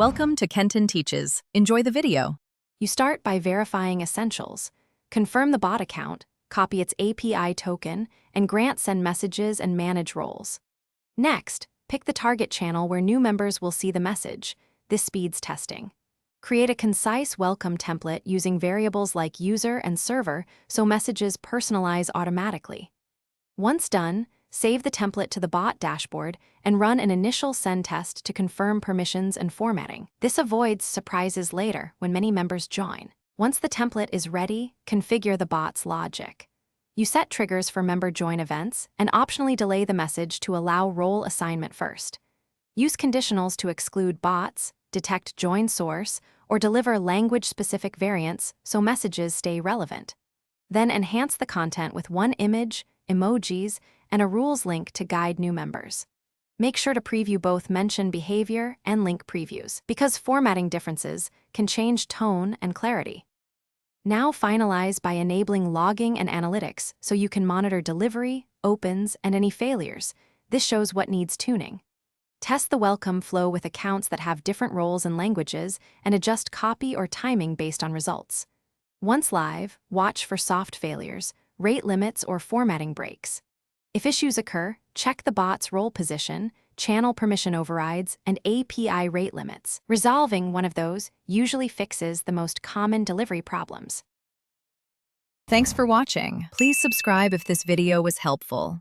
Welcome to Kenton Teaches. Enjoy the video. You start by verifying essentials. Confirm the bot account, copy its API token, and grant send messages and manage roles. Next, pick the target channel where new members will see the message. This speeds testing. Create a concise welcome template using variables like user and server so messages personalize automatically. Once done, save the template to the bot dashboard and run an initial send test to confirm permissions and formatting. This avoids surprises later when many members join. Once the template is ready, configure the bot's logic. You set triggers for member join events and optionally delay the message to allow role assignment first. Use conditionals to exclude bots, detect join source, or deliver language-specific variants so messages stay relevant. Then enhance the content with one image, emojis, and a rules link to guide new members. Make sure to preview both mention behavior and link previews, because formatting differences can change tone and clarity. Now finalize by enabling logging and analytics so you can monitor delivery, opens, and any failures. This shows what needs tuning. Test the welcome flow with accounts that have different roles and languages and adjust copy or timing based on results. Once live, watch for soft failures, rate limits, or formatting breaks. If issues occur, check the bot's role position, channel permission overrides, and API rate limits. Resolving one of those usually fixes the most common delivery problems. Thanks for watching. Please subscribe if this video was helpful.